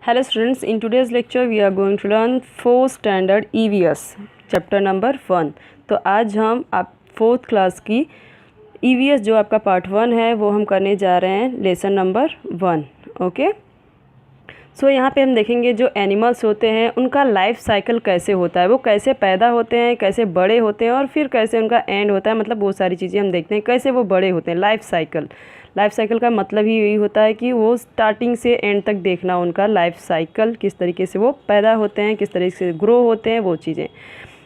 Hello students, in today's lecture we are going to learn 4th standard EVS chapter number 1। तो आज हम आप 4th class की EVS जो आपका पार्ट 1 है वो हम करने जा रहे हैं लेसन नंबर 1। ओके, सो यहाँ पे हम देखेंगे जो एनिमल्स होते हैं उनका लाइफ साइकिल कैसे होता है, वो कैसे पैदा होते हैं, कैसे बड़े होते हैं और फिर कैसे उनका एंड होता है। मतलब वो सारी चीज़ें हम देखते हैं कैसे वो बड़े होते हैं। लाइफ साइकिल का मतलब ही यही होता है कि वो स्टार्टिंग से एंड तक देखना उनका लाइफ साइकिल, किस तरीके से वो पैदा होते हैं, किस तरीके से ग्रो होते हैं, वो चीज़ें।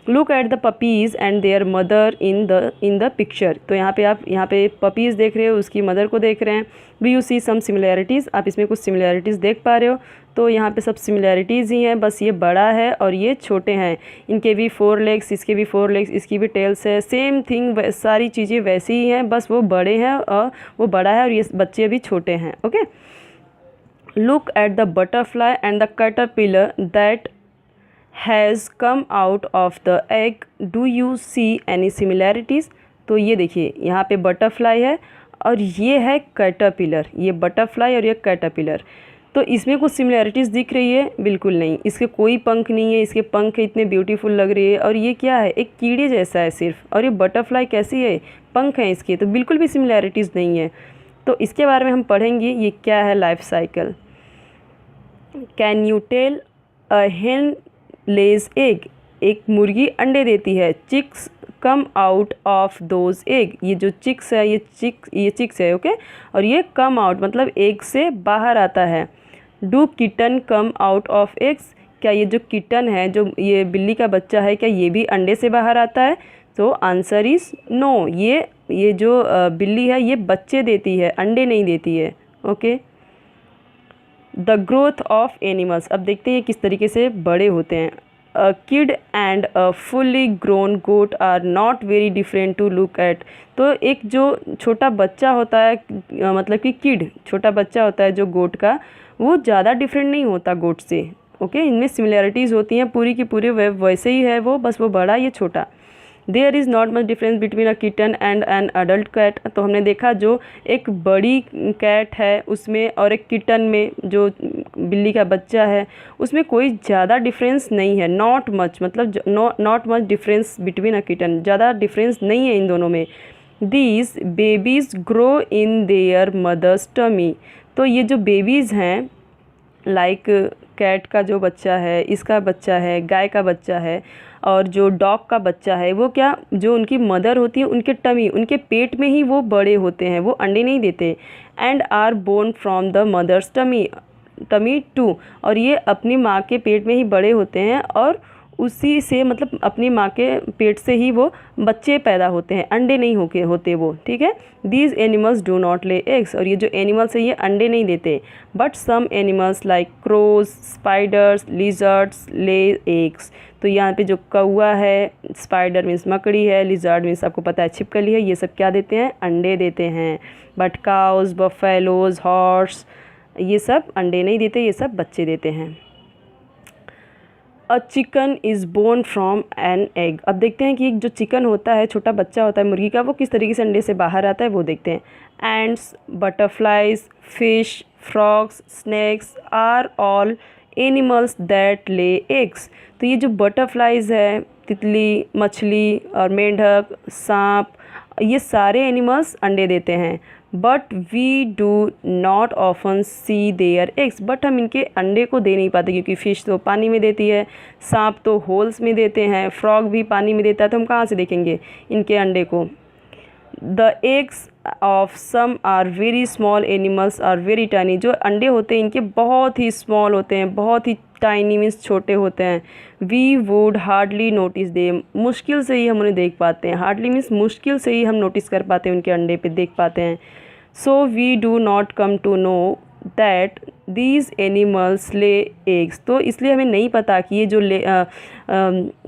Look at the puppies and there mother in the picture. तो यहाँ पे पपीज़ देख रहे हो, उसकी मदर को देख रहे हैं। Do you see some similarities, आप इसमें कुछ सिमिलैरिटीज़ देख पा रहे हो। तो यहाँ पे सब सिमिलैरिटीज़ ही हैं, बस ये बड़ा है और ये छोटे हैं। इनके भी 4 लेग्स, इसके भी 4 लेग्स, इसकी भी टेल्स है। सेम थिंग, सारी चीज़ें वैसी ही हैं, बस वो बड़े हैं और वो बड़ा है और ये बच्चे भी छोटे हैं। Okay, look at the butterfly and the caterpillar that has come out of the egg, do you see any similarities. तो ये देखिए यहाँ पे बटरफ्लाई है और ये है कैटरपिलर, ये बटरफ्लाई और ये कैटरपिलर। तो इसमें कुछ सिमिलैरिटीज़ दिख रही है? बिल्कुल नहीं, इसके कोई पंख नहीं है, इसके पंख इतने ब्यूटीफुल लग रही है और ये क्या है, एक कीड़े जैसा है सिर्फ। और ये बटरफ्लाई कैसी है, पंख हैं इसके, तो बिल्कुल भी सिमिलैरिटीज़ नहीं है। तो इसके बारे में हम पढ़ेंगे ये क्या है life cycle. Can you tell a hen lays egg, एक मुर्गी अंडे देती है। Chicks come out of those egg, ये जो चिक्स है ये चिक्स है। ओके, और ये कम आउट मतलब एग से बाहर आता है। Do kitten come out of eggs, क्या ये जो किटन है, जो ये बिल्ली का बच्चा है, क्या ये भी अंडे से बाहर आता है? तो आंसर इज़ नो, ये जो बिल्ली है ये बच्चे देती है, अंडे नहीं देती है। Okay, the growth of animals, अब देखते हैं किस तरीके से बड़े होते हैं। A kid and a fully grown goat are not very different to look at। तो एक जो छोटा बच्चा होता है, मतलब कि किड छोटा बच्चा होता है जो गोट का, वो ज़्यादा डिफरेंट नहीं होता गोट से। ओके, इनमें सिमिलैरिटीज़ होती हैं, पूरी की पूरी वैसे ही है वो, बस वो बड़ा ये छोटा। There is not much difference between a kitten and an adult cat. तो हमने देखा जो एक बड़ी कैट है उसमें और एक किटन में, जो बिल्ली का बच्चा है, उसमें कोई ज़्यादा डिफरेंस नहीं है। नॉट मच मतलब not much difference between a kitten, ज़्यादा डिफरेंस नहीं है इन दोनों में। These babies grow in their mother's tummy. तो ये जो बेबीज़ हैं, लाइक कैट का जो बच्चा है, इसका बच्चा है, गाय का बच्चा है और जो डॉग का बच्चा है, वो क्या, जो उनकी मदर होती है उनके टमी, उनके पेट में ही वो बड़े होते हैं, वो अंडे नहीं देते। And are born from the mother's tummy too, और ये अपनी माँ के पेट में ही बड़े होते हैं और उसी से मतलब अपनी माँ के पेट से ही वो बच्चे पैदा होते हैं, अंडे नहीं होते वो। ठीक है, these animals do not lay eggs, और ये जो एनिमल्स है ये अंडे नहीं देते। But some animals like crows, spiders, lizards lay eggs. तो यहाँ पे जो कौआ है, स्पाइडर मीन्स मकड़ी है, लिजर्ड मीन्स आपको पता है छिपकली है, ये सब क्या देते हैं, अंडे देते हैं। बट काउज, बफेलोज, हॉर्स, ये सब अंडे नहीं देते, ये सब बच्चे देते हैं। A chicken is born from an egg. अब देखते हैं कि जो चिकन होता है, छोटा बच्चा होता है मुर्गी का, वो किस तरीके से अंडे से बाहर आता है, वो देखते हैं। Ants, butterflies, fish, frogs, snakes are all animals that lay eggs. तो ये जो बटरफ्लाइज है, तितली, मछली और मेंढक, सांप, ये सारे एनिमल्स अंडे देते हैं। But we do not often see their eggs, but हम इनके अंडे को दे नहीं पाते, क्योंकि फ़िश तो पानी में देती है, सांप तो होल्स में देते हैं, फ्रॉग भी पानी में देता है, तो हम कहाँ से देखेंगे इनके अंडे को। The eggs of some are very small animals are very tiny. जो अंडे होते हैं इनके बहुत ही स्मॉल होते हैं, बहुत ही टाइनी मीन्स छोटे होते हैं। We would hardly notice them, मुश्किल से ही हम उन्हें देख पाते हैं। हार्डली मीन्स मुश्किल से ही हम नोटिस कर पाते हैं, उनके अंडे पे देख पाते हैं। So we do not come to know that these animals lay eggs. तो इसलिए हमें नहीं पता कि ये जो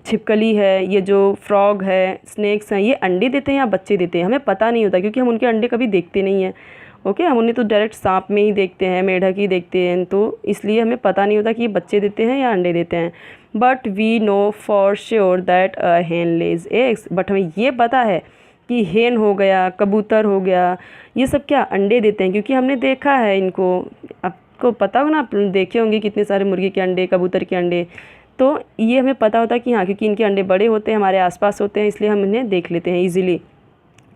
छिपकली है, ये जो फ्रॉग है, स्नैक्स हैं, ये अंडे देते हैं या बच्चे देते हैं, हमें पता नहीं होता, क्योंकि हम उनके अंडे कभी देखते नहीं हैं। ओके, हम उन्हें तो डायरेक्ट सांप में ही देखते हैं, मेढक ही देखते हैं, तो इसलिए हमें पता नहीं होता कि ये बच्चे देते हैं या अंडे देते हैं। But we know for sure that a hen lays eggs, but हमें ये पता है कि हेन हो गया, कबूतर हो गया, ये सब क्या अंडे देते हैं, क्योंकि हमने देखा है इनको। अब आपको पता होगा ना, आप देखे होंगे कितने सारे मुर्गी के अंडे, कबूतर के अंडे, तो ये हमें पता होता है कि हाँ, क्योंकि इनके अंडे बड़े होते हैं, हमारे आसपास होते हैं, इसलिए हम इन्हें देख लेते हैं easily.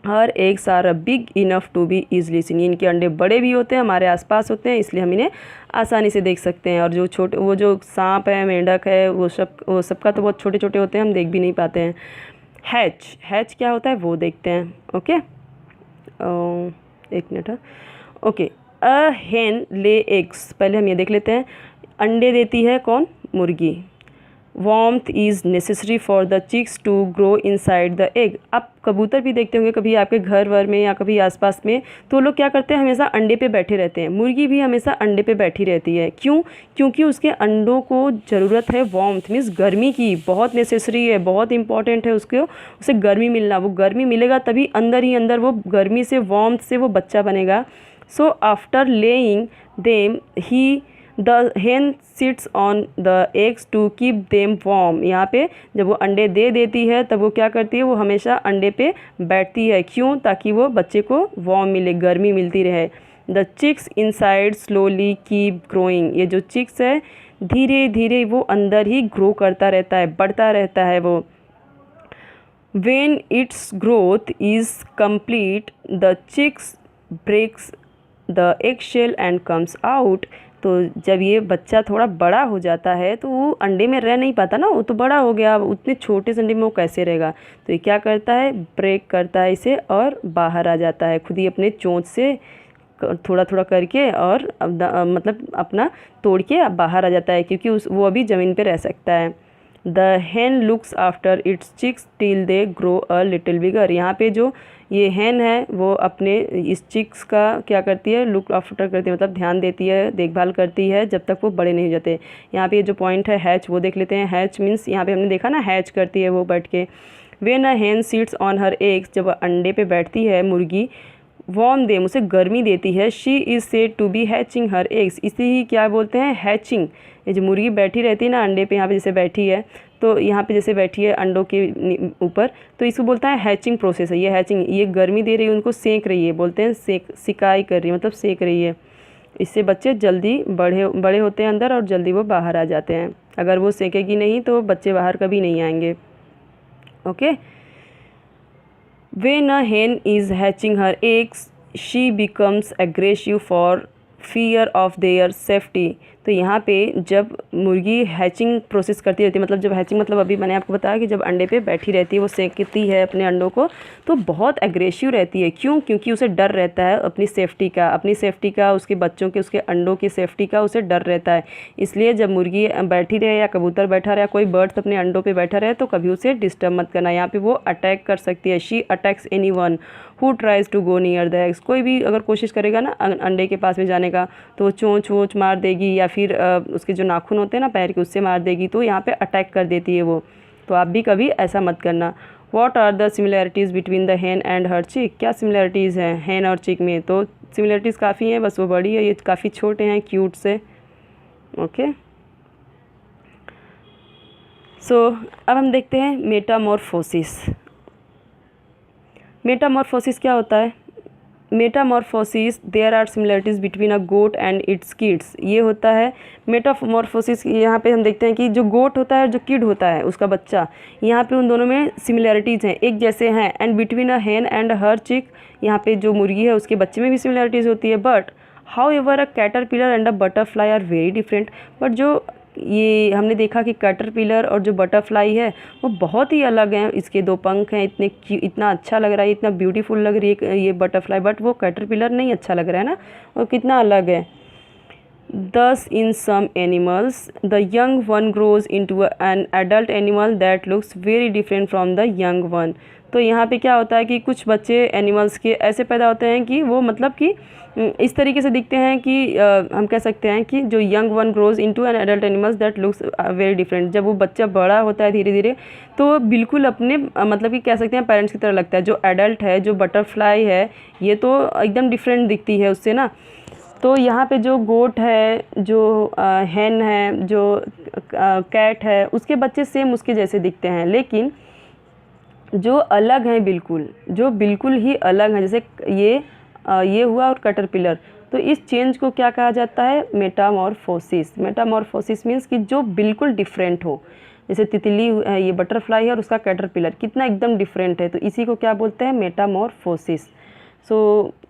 Her eggs are big enough to be easily seen, इनके अंडे बड़े भी होते हैं, हमारे आसपास होते हैं, इसलिए हम इन्हें आसानी से देख सकते हैं। और जो छोटे, वो जो सांप है, मेंढक है, वो सबका तो बहुत छोटे छोटे होते हैं, हम देख भी नहीं पाते हैं। हैच क्या होता है वो देखते हैं। ओके, एक मिनट। ओके, अ हेन ले एग्स, पहले हम ये देख लेते हैं। अंडे देती है कौन? मुर्गी। Warmth is necessary for the chicks to grow inside the egg. आप कबूतर भी देखते होंगे कभी आपके घर वर में या कभी आसपास में, तो लोग क्या करते हैं, हमेशा अंडे पे बैठे रहते हैं। मुर्गी भी हमेशा अंडे पे बैठी रहती है। क्यों? क्योंकि उसके अंडों को ज़रूरत है वार्मथ, मीन्स गर्मी की, बहुत नेसेसरी है, बहुत इंपॉर्टेंट है उसको, उसे गर्मी मिलना। वो गर्मी मिलेगा तभी अंदर ही अंदर वो गर्मी से, वार्मथ से वो बच्चा बनेगा। So after laying them the hen sits on the eggs to keep them warm। यहाँ पे जब वो अंडे दे देती है तब वो क्या करती है, वो हमेशा अंडे पे बैठती है। क्यों? ताकि वो बच्चे को वार्म मिले, गर्मी मिलती रहे। The chicks inside slowly keep growing. ये जो चिक्स है धीरे धीरे वो अंदर ही ग्रो करता रहता है, बढ़ता रहता है वो। When its growth is complete, the chicks breaks the eggshell and comes out। तो जब ये बच्चा थोड़ा बड़ा हो जाता है तो वो अंडे में रह नहीं पाता ना, वो तो बड़ा हो गया, उतने छोटे से अंडे में वो कैसे रहेगा। तो ये क्या करता है, ब्रेक करता है इसे और बाहर आ जाता है, खुद ही अपने चोंच से थोड़ा थोड़ा करके, और मतलब अपना तोड़ के बाहर आ जाता है, क्योंकि वो अभी ज़मीन पे रह सकता है। The hen looks after its chicks till they grow a little bigger. यहाँ पे जो ये hen है वो अपने इस चिक्स का क्या करती है, लुक आफ्टर करती है, मतलब ध्यान देती है, देखभाल करती है जब तक वो बड़े नहीं हो जाते। यहाँ पे ये जो पॉइंट है हैच, वो देख लेते हैं। हैच मीन्स यहाँ पे हमने देखा ना, हैच करती है वो बैठ के। When a hen sits on her eggs, जब अंडे पे बैठती है मुर्गी, वार्म देम, उसे गर्मी देती है। She is said to be hatching her eggs, इसे ही क्या बोलते हैं, हैचिंग। ये जो मुर्गी बैठी रहती है ना अंडे पे, यहाँ पे जैसे बैठी है, तो यहाँ पे जैसे बैठी है अंडों के ऊपर, तो इसको बोलता है हैचिंग प्रोसेस है ये। हैचिंग, ये गर्मी दे रही है, उनको सेक रही है, बोलते हैं सिकाई कर रही है, मतलब सेक रही है। इससे बच्चे जल्दी बड़े होते हैं अंदर और जल्दी वो बाहर आ जाते हैं। अगर वो सेकेगी नहीं तो बच्चे बाहर कभी नहीं आएंगे। Okay, When a hen is hatching her eggs, she becomes aggressive for fear of their safety। तो यहाँ पे जब मुर्गी हैचिंग प्रोसेस करती रहती है, मतलब जब हैचिंग, मतलब अभी मैंने आपको बताया कि जब अंडे पे बैठी रहती है, वो सेकती है अपने अंडों को, तो बहुत एग्रेसिव रहती है। क्यों? क्योंकि उसे डर रहता है अपनी सेफ्टी का, उसके बच्चों के, उसके अंडों की सेफ्टी का उसे डर रहता है। इसलिए जब मुर्गी बैठी रहे या कबूतर बैठा रहे या कोई बर्ड्स अपने अंडों पे बैठा रहे, तो कभी उसे डिस्टर्ब मत करना। यहाँ पे वो अटैक कर सकती है। She attacks anyone who tries to go near the eggs. कोई भी अगर कोशिश करेगा ना अंडे के पास में जाने का, तो वो चोंच वोंच मार देगी, या फिर उसके जो नाखून होते हैं ना पैर के, उससे मार देगी। तो यहाँ पे अटैक कर देती है वो। तो आप भी कभी ऐसा मत करना। What are the similarities between the hen and her chick. क्या सिमिलैरिटीज़ हैं hen और चिक में? तो सिमिलैरिटीज़ काफ़ी हैं, बस वो बड़ी है, ये काफ़ी छोटे हैं, क्यूट से। ओके, सो अब हम देखते हैं मेटामॉर्फोसिस। मेटामॉर्फोसिस क्या होता है? Metamorphosis, there are similarities between a goat and its kids. ये होता है मेटामॉर्फोसिस। यहाँ पे हम देखते हैं कि जो गोट होता है, जो किड होता है, उसका बच्चा, यहाँ पे उन दोनों में सिमिलरिटीज़ हैं, एक जैसे हैं। And between a hen and her chick, यहाँ पे जो मुर्गी है उसके बच्चे में भी सिमिलरिटीज़ होती है। But however a caterpillar and a butterfly are very different. But जो ये हमने देखा कि कैटरपिलर और जो बटरफ्लाई है वो बहुत ही अलग हैं। इसके दो पंख हैं, इतना अच्छा लग रहा है, इतना ब्यूटीफुल लग रही है ये बटरफ्लाई, बट वो कैटरपिलर नहीं अच्छा लग रहा है ना, वो कितना अलग है। Thus in some animals the young one grows into an adult animal that looks very different from the young one। तो यहाँ पे क्या होता है कि कुछ बच्चे एनिमल्स के ऐसे पैदा होते हैं कि वो मतलब कि इस तरीके से दिखते हैं कि हम कह सकते हैं कि जो young one grows into an adult animals that looks very different. जब वो बच्चा बड़ा होता है धीरे धीरे, तो बिल्कुल अपने मतलब कि कह सकते हैं पेरेंट्स की तरह लगता है। जो एडल्ट है, जो बटरफ्लाई है, ये तो एकदम डिफरेंट दिखती है उससे ना। तो यहाँ पे जो गोट है, जो hen है, जो कैट है, उसके बच्चे सेम उसके जैसे दिखते हैं, लेकिन जो अलग हैं बिल्कुल, जो बिल्कुल ही अलग हैं, जैसे ये हुआ और कैटरपिलर, तो इस चेंज को क्या कहा जाता है? मेटामॉर्फोसिस। मेटामॉर्फोसिस मीन्स कि जो बिल्कुल डिफरेंट हो, जैसे तितली है, ये बटरफ्लाई है और उसका कैटरपिलर कितना एकदम डिफरेंट है, तो इसी को क्या बोलते हैं? मेटामॉर्फोसिस। सो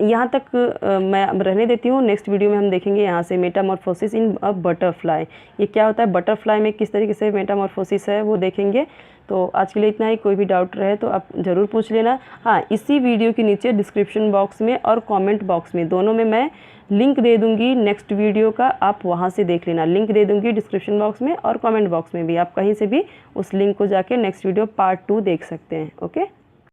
यहाँ तक मैं रहने देती हूँ। नेक्स्ट वीडियो में हम देखेंगे यहाँ से मेटामॉर्फोसिस इन अ बटरफ्लाई, ये क्या होता है, बटरफ्लाई में किस तरीके से मेटामॉर्फोसिस है वो देखेंगे। तो आज के लिए इतना ही। कोई भी डाउट रहे तो आप ज़रूर पूछ लेना। हाँ, इसी वीडियो के नीचे डिस्क्रिप्शन बॉक्स में और कमेंट बॉक्स में, दोनों में मैं लिंक दे दूँगी नेक्स्ट वीडियो का, आप वहाँ से देख लेना। लिंक दे दूँगी डिस्क्रिप्शन बॉक्स में और कमेंट बॉक्स में भी, आप कहीं से भी उस लिंक को जाके नेक्स्ट वीडियो पार्ट 2 देख सकते हैं। ओके।